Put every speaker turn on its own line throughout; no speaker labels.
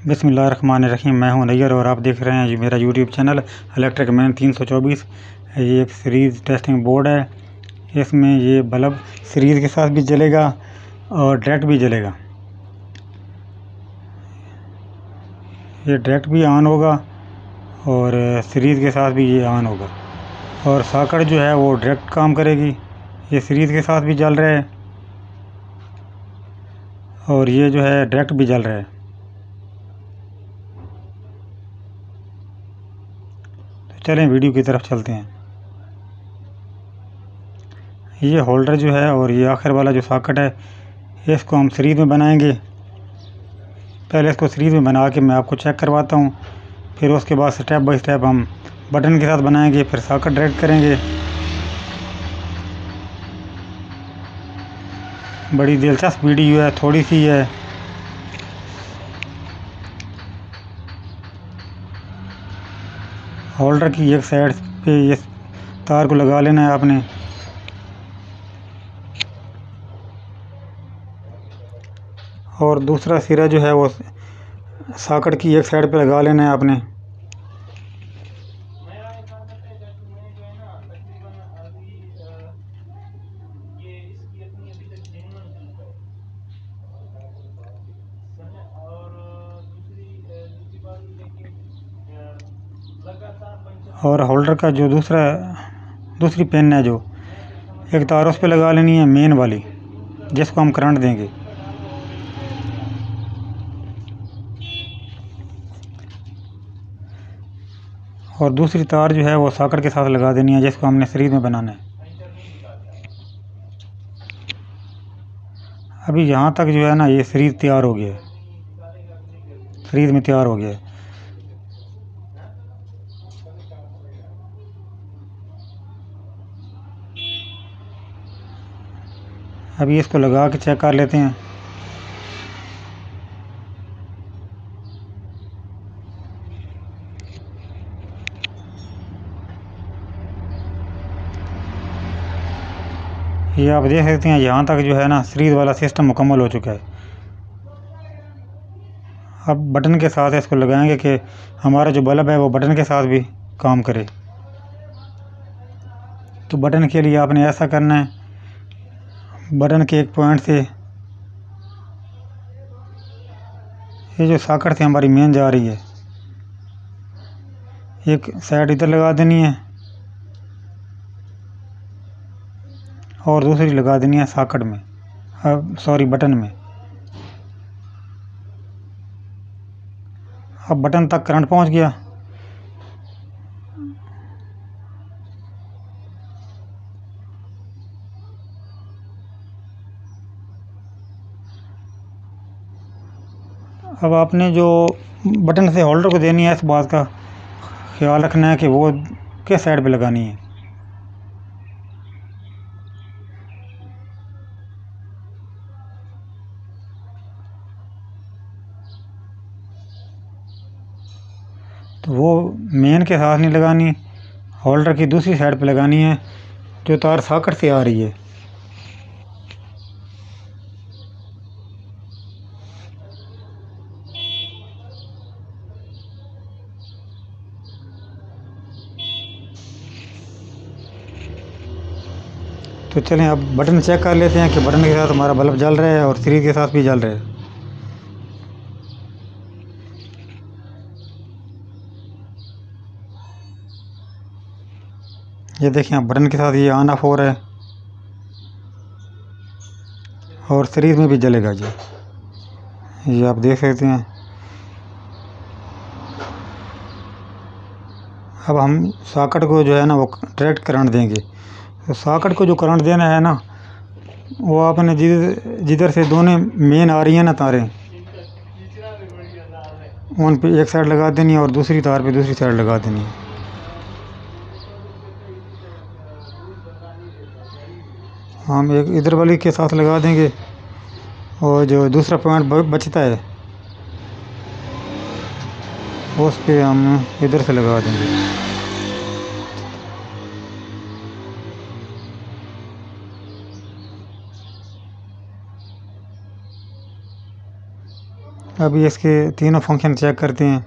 बिस्मिल्लाहिर्रहमानिर्रहीम। मैं हूं नैयर और आप देख रहे हैं जी मेरा यूट्यूब चैनल इलेक्ट्रिक मैन 324। ये एक सीरीज़ टेस्टिंग बोर्ड है। इसमें ये बल्ब सीरीज़ के साथ भी जलेगा और डायरेक्ट भी जलेगा। ये डायरेक्ट भी ऑन होगा और सीरीज़ के साथ भी ये ऑन होगा। और सॉकेट जो है वो डायरेक्ट काम करेगी। ये सीरीज़ के साथ भी जल रहा है और ये जो है डायरेक्ट भी जल रहा है। चलें वीडियो की तरफ चलते हैं। ये होल्डर जो है और ये आखिर वाला जो सॉकेट है इसको हम सीरीज़ में बनाएंगे। पहले इसको सीरीज़ में बना के मैं आपको चेक करवाता हूँ, फिर उसके बाद स्टेप बाय स्टेप हम बटन के साथ बनाएंगे, फिर सॉकेट डायरेक्ट करेंगे। बड़ी दिलचस्प वीडियो है, थोड़ी सी है। होल्डर की एक साइड पे ये तार को लगा लेना है आपने। और दूसरा सिरा जो है वो सॉकेट की एक साइड पे लगा लेना है आपने। और होल्डर का जो दूसरी पिन है, जो एक तार उस पे लगा लेनी है, मेन वाली जिसको हम करंट देंगे। और दूसरी तार जो है वो सॉकेट के साथ लगा देनी है जिसको हमने सीरीज़ में बनाना है। अभी यहाँ तक जो है ना ये सीरीज़ तैयार हो गया है, सीरीज़ में तैयार हो गया है। अभी इसको लगा के चेक कर लेते हैं। ये आप देख सकते हैं यहाँ तक जो है ना सीरीज़ वाला सिस्टम मुकम्मल हो चुका है। अब बटन के साथ इसको लगाएंगे कि हमारा जो बल्ब है वो बटन के साथ भी काम करे। तो बटन के लिए आपने ऐसा करना है, बटन के एक पॉइंट से ये जो सॉकेट से हमारी मेन जा रही है, एक साइड इधर लगा देनी है और दूसरी लगा देनी है सॉकेट में, सॉरी बटन में। अब बटन तक करंट पहुंच गया। अब आपने जो बटन से होल्डर को देनी है इस बात का ख्याल रखना है कि वो किस साइड पे लगानी है। तो वो मेन के साथ नहीं लगानी, होल्डर की दूसरी साइड पे लगानी है जो तार सॉकेट से आ रही है। तो चलें अब बटन चेक कर लेते हैं कि बटन के साथ हमारा बल्ब जल रहा है और सीरीज़ के साथ भी जल रहा है। ये देखें अब बटन के साथ ये ऑन ऑफ हो रहा है और सीरीज़ में भी जलेगा जी, ये आप देख सकते हैं। अब हम सॉकेट को जो है ना वो डायरेक्ट करंट देंगे। तो सॉकेट को जो करंट देना है ना वो आपने जिधर से दोनों मेन आ रही है ना तारें, उन पे एक साइड लगा देनी है और दूसरी तार पे दूसरी साइड लगा देनी है। हम एक इधर वाली के साथ लगा देंगे और जो दूसरा पॉइंट बचता है उस पे हम इधर से लगा देंगे। अभी इसके तीनों फंक्शन चेक करते हैं।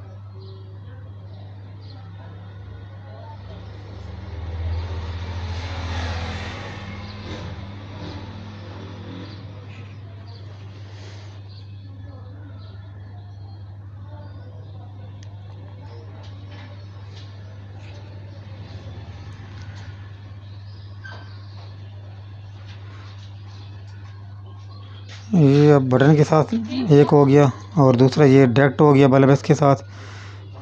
ये अब बटन के साथ एक हो गया और दूसरा ये डायरेक्ट हो गया बल्ब इसके साथ,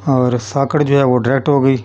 और सॉकेट जो है वो डायरेक्ट हो गई।